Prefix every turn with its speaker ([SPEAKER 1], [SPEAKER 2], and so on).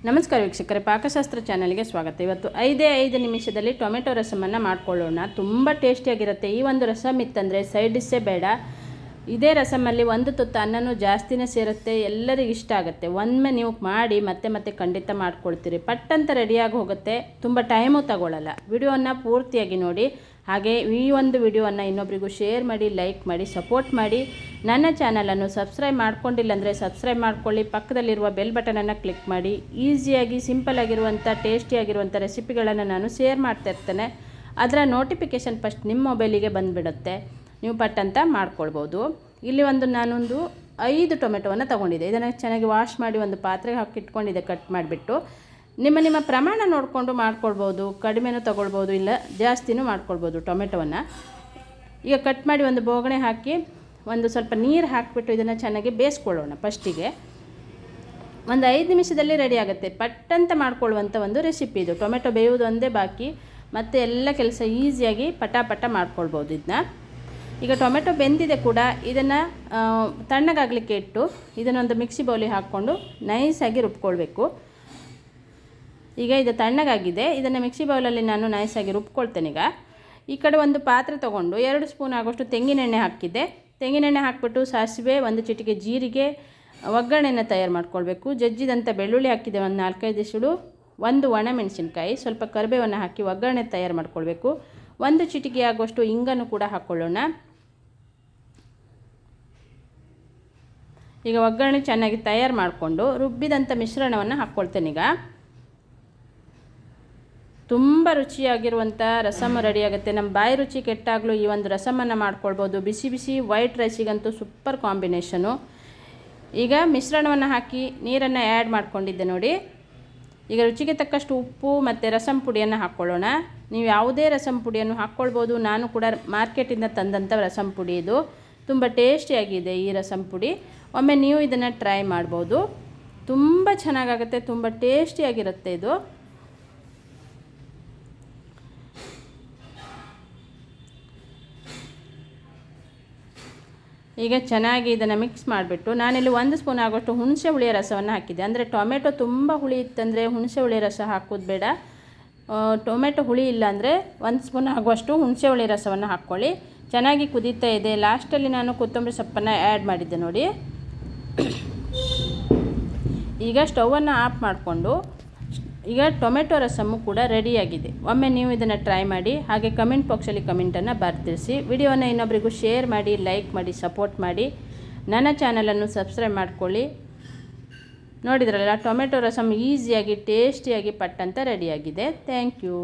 [SPEAKER 1] ನಮಸ್ಕಾರ ವೀಕ್ಷಕರೇ, ಪಾಕಶಾಸ್ತ್ರ ಚಾನಲ್ಗೆ ಸ್ವಾಗತ. ಇವತ್ತು 5 ನಿಮಿಷದಲ್ಲಿ ಟೊಮೆಟೊ ರಸಮನ್ನು ಮಾಡ್ಕೊಳ್ಳೋಣ. ತುಂಬ ಟೇಸ್ಟಿಯಾಗಿರುತ್ತೆ. ಈ ಒಂದು ರಸಮ್ ಇತ್ತಂದರೆ ಸೈಡ್ ಡಿಶ್ಶೇ ಬೇಡ. ಇದೇ ರಸಮಲ್ಲಿ ಒಂದು ತುತ್ತು ಅನ್ನನೂ ಜಾಸ್ತಿನೇ ಸೇರುತ್ತೆ, ಎಲ್ಲರಿಗೂ ಇಷ್ಟ ಆಗುತ್ತೆ. ಒಮ್ಮೆ ನೀವು ಮಾಡಿ ಮತ್ತೆ ಖಂಡಿತ ಮಾಡ್ಕೊಳ್ತೀರಿ. ಪಟ್ಟಂತ ರೆಡಿಯಾಗಿ ಹೋಗುತ್ತೆ, ತುಂಬ ಟೈಮು ತಗೊಳ್ಳಲ್ಲ. ವಿಡಿಯೋವನ್ನು ಪೂರ್ತಿಯಾಗಿ ನೋಡಿ. ಹಾಗೆ ಈ ಒಂದು ವಿಡಿಯೋವನ್ನು ಇನ್ನೊಬ್ಬರಿಗೂ ಶೇರ್ ಮಾಡಿ, ಲೈಕ್ ಮಾಡಿ, ಸಪೋರ್ಟ್ ಮಾಡಿ. ನನ್ನ ಚಾನಲನ್ನು ಸಬ್ಸ್ಕ್ರೈಬ್ ಮಾಡ್ಕೊಂಡಿಲ್ಲ ಅಂದರೆ ಸಬ್ಸ್ಕ್ರೈಬ್ ಮಾಡ್ಕೊಳ್ಳಿ. ಪಕ್ಕದಲ್ಲಿರುವ ಬೆಲ್ ಬಟನನ್ನು ಕ್ಲಿಕ್ ಮಾಡಿ. ಈಸಿಯಾಗಿ ಸಿಂಪಲ್ಲಾಗಿರುವಂಥ ಟೇಸ್ಟಿಯಾಗಿರುವಂಥ ರೆಸಿಪಿಗಳನ್ನು ನಾನು ಶೇರ್ ಮಾಡ್ತಾ ಇರ್ತೇನೆ. ಅದರ ನೋಟಿಫಿಕೇಷನ್ ಫಸ್ಟ್ ನಿಮ್ಮ ಮೊಬೈಲಿಗೆ ಬಂದುಬಿಡುತ್ತೆ, ನೀವು ಪಟ್ಟಂತ ಮಾಡ್ಕೊಳ್ಬೋದು. ಇಲ್ಲಿ ನಾನೊಂದು 5 ಟೊಮೆಟೊವನ್ನು ತೊಗೊಂಡಿದ್ದೆ. ಇದನ್ನು ಚೆನ್ನಾಗಿ ವಾಶ್ ಮಾಡಿ ಒಂದು ಪಾತ್ರೆಗೆ ಹಾಕಿಟ್ಕೊಂಡಿದ್ದೆ. ಕಟ್ ಮಾಡಿಬಿಟ್ಟು ನಿಮ್ಮ ಪ್ರಮಾಣ ನೋಡಿಕೊಂಡು ಮಾಡ್ಕೊಳ್ಬೋದು. ಕಡಿಮೆನೂ ತೊಗೊಳ್ಬೋದು, ಇಲ್ಲ ಜಾಸ್ತಿನೂ ಮಾಡ್ಕೊಳ್ಬೋದು ಟೊಮೆಟೊವನ್ನು. ಈಗ ಕಟ್ ಮಾಡಿ ಒಂದು ಬೋಗಣೆ ಹಾಕಿ ಒಂದು ಸ್ವಲ್ಪ ನೀರು ಹಾಕಿಬಿಟ್ಟು ಇದನ್ನು ಚೆನ್ನಾಗಿ ಬೇಯಿಸ್ಕೊಳ್ಳೋಣ. ಫಸ್ಟಿಗೆ ಒಂದು 5 ನಿಮಿಷದಲ್ಲಿ ರೆಡಿ ಆಗುತ್ತೆ. ಪಟ್ಟಂತ ಮಾಡ್ಕೊಳ್ಳುವಂಥ ಒಂದು ರೆಸಿಪಿ ಇದು. ಟೊಮೆಟೊ ಬೇಯುವುದು ಒಂದೇ ಬಾಕಿ, ಮತ್ತು ಎಲ್ಲ ಕೆಲಸ ಈಸಿಯಾಗಿ ಪಟ ಮಾಡ್ಕೊಳ್ಬೋದು ಇದನ್ನ. ಈಗ ಟೊಮೆಟೊ ಬೆಂದಿದೆ ಕೂಡ. ಇದನ್ನು ತಣ್ಣಗಾಗಲಿಕ್ಕೆ ಇಟ್ಟು ಇದನ್ನೊಂದು ಮಿಕ್ಸಿ ಬೌಲಿಗೆ ಹಾಕ್ಕೊಂಡು ನೈಸಾಗಿ ರುಬ್ಕೊಳ್ಬೇಕು. ಈಗ ಇದು ತಣ್ಣಗಾಗಿದೆ. ಇದನ್ನು ಮಿಕ್ಸಿ ಬೌಲಲ್ಲಿ ನಾನು ನೈಸಾಗಿ ರುಬ್ಕೊಳ್ತೇನೆ. ಈ ಕಡೆ ಒಂದು ಪಾತ್ರೆ ತೊಗೊಂಡು 2 ಸ್ಪೂನ್ ಆಗೋಷ್ಟು ತೆಂಗಿನೆಣ್ಣೆ ಹಾಕಿದ್ದೆ. ತೆಂಗಿನೆಣ್ಣೆ ಹಾಕಿಬಿಟ್ಟು ಸಾಸಿವೆ, 1 ಚಿಟಿಕೆ ಜೀರಿಗೆ, ಒಗ್ಗರಣೆಯನ್ನು ತಯಾರು ಮಾಡ್ಕೊಳ್ಬೇಕು. ಜಜ್ಜಿದಂಥ ಬೆಳ್ಳುಳ್ಳಿ ಹಾಕಿದೆ, ಒಂದು 4-5 ಎಸಳು, 1 ಒಣಮೆಣಸಿನ್ಕಾಯಿ, ಸ್ವಲ್ಪ ಕರಿಬೇವನ್ನು ಹಾಕಿ ಒಗ್ಗರಣೆ ತಯಾರು ಮಾಡ್ಕೊಳ್ಬೇಕು. 1 ಚಿಟಿಕೆ ಆಗುವಷ್ಟು ಇಂಗನ್ನು ಕೂಡ ಹಾಕ್ಕೊಳ್ಳೋಣ. ಈಗ ಒಗ್ಗರಣೆ ಚೆನ್ನಾಗಿ ತಯಾರು ಮಾಡಿಕೊಂಡು ರುಬ್ಬಿದಂಥ ಮಿಶ್ರಣವನ್ನು ಹಾಕ್ಕೊಳ್ತೇನೆ. ಈಗ ತುಂಬ ರುಚಿಯಾಗಿರುವಂಥ ರಸಮ್ ರೆಡಿಯಾಗುತ್ತೆ. ನಮ್ಮ ಬಾಯಿ ರುಚಿ ಕೆಟ್ಟಾಗಲೂ ಈ ಒಂದು ರಸಮನ್ನು ಮಾಡ್ಕೊಳ್ಬೋದು. ಬಿಸಿ ವೈಟ್ ರೈಸಿಗಂತೂ ಸೂಪರ್ ಕಾಂಬಿನೇಷನು. ಈಗ ಮಿಶ್ರಣವನ್ನು ಹಾಕಿ ನೀರನ್ನು ಆ್ಯಡ್ ಮಾಡ್ಕೊಂಡಿದ್ದೆ ನೋಡಿ. ಈಗ ರುಚಿಗೆ ತಕ್ಕಷ್ಟು ಉಪ್ಪು ಮತ್ತು ರಸಮ್ ಪುಡಿಯನ್ನು ಹಾಕ್ಕೊಳ್ಳೋಣ. ನೀವು ಯಾವುದೇ ರಸಮ್ ಪುಡಿಯನ್ನು ಹಾಕ್ಕೊಳ್ಬೋದು. ನಾನು ಕೂಡ ಮಾರ್ಕೆಟಿಂದ ತಂದಂಥ ರಸಮ್ ಪುಡಿ ಇದು. ತುಂಬ ಟೇಸ್ಟಿಯಾಗಿದೆ ಈ ರಸಮ್ ಪುಡಿ. ಒಮ್ಮೆ ನೀವು ಇದನ್ನು ಟ್ರೈ ಮಾಡ್ಬೋದು. ತುಂಬ ಚೆನ್ನಾಗಾಗುತ್ತೆ, ತುಂಬ ಟೇಸ್ಟಿಯಾಗಿರುತ್ತೆ ಇದು. ಈಗ ಚೆನ್ನಾಗಿ ಇದನ್ನು ಮಿಕ್ಸ್ ಮಾಡಿಬಿಟ್ಟು ನಾನಿಲ್ಲಿ 1 ಸ್ಪೂನ್ ಆಗೋಷ್ಟು ಹುಣಸೆ ಹುಳಿಯ ರಸವನ್ನು ಹಾಕಿದ್ದೆ. ಅಂದರೆ ಟೊಮೆಟೊ ತುಂಬ ಹುಳಿ ಇತ್ತಂದರೆ ಹುಣಸೆ ಹುಳಿ ರಸ ಹಾಕೋದು ಬೇಡ. ಟೊಮೆಟೊ ಹುಳಿ ಇಲ್ಲ ಅಂದರೆ 1 ಸ್ಪೂನ್ ಆಗುವಷ್ಟು ಹುಣಸೆ ಹುಳಿ ರಸವನ್ನು ಹಾಕ್ಕೊಳ್ಳಿ. ಚೆನ್ನಾಗಿ ಕುದೀತಾ ಇದೆ. ಲಾಸ್ಟಲ್ಲಿ ನಾನು ಕೊತ್ತಂಬರಿ ಸೊಪ್ಪನ್ನು ಆ್ಯಡ್ ಮಾಡಿದ್ದೆ ನೋಡಿ. ಈಗ ಸ್ಟವನ್ನು ಆಫ್ ಮಾಡಿಕೊಂಡು ಈಗ ಟೊಮೆಟೊ ರಸಮ್ಮು ಕೂಡ ರೆಡಿಯಾಗಿದೆ. ಒಮ್ಮೆ ನೀವು ಇದನ್ನು ಟ್ರೈ ಮಾಡಿ. ಹಾಗೆ ಕಮೆಂಟ್ ಬಾಕ್ಸಲ್ಲಿ ಕಮೆಂಟನ್ನು ಬರ್ತಿರಿಸಿ. ವಿಡಿಯೋನ ಇನ್ನೊಬ್ಬರಿಗೂ ಶೇರ್ ಮಾಡಿ, ಲೈಕ್ ಮಾಡಿ, ಸಪೋರ್ಟ್ ಮಾಡಿ. ನನ್ನ ಚಾನಲನ್ನು ಸಬ್ಸ್ಕ್ರೈಬ್ ಮಾಡ್ಕೊಳ್ಳಿ. ನೋಡಿದ್ರಲ್ಲ, ಟೊಮೆಟೊ ರಸಮ್ ಈಸಿಯಾಗಿ ಟೇಸ್ಟಿಯಾಗಿ ಪಟ್ಟಂತ ರೆಡಿಯಾಗಿದೆ. Thank you.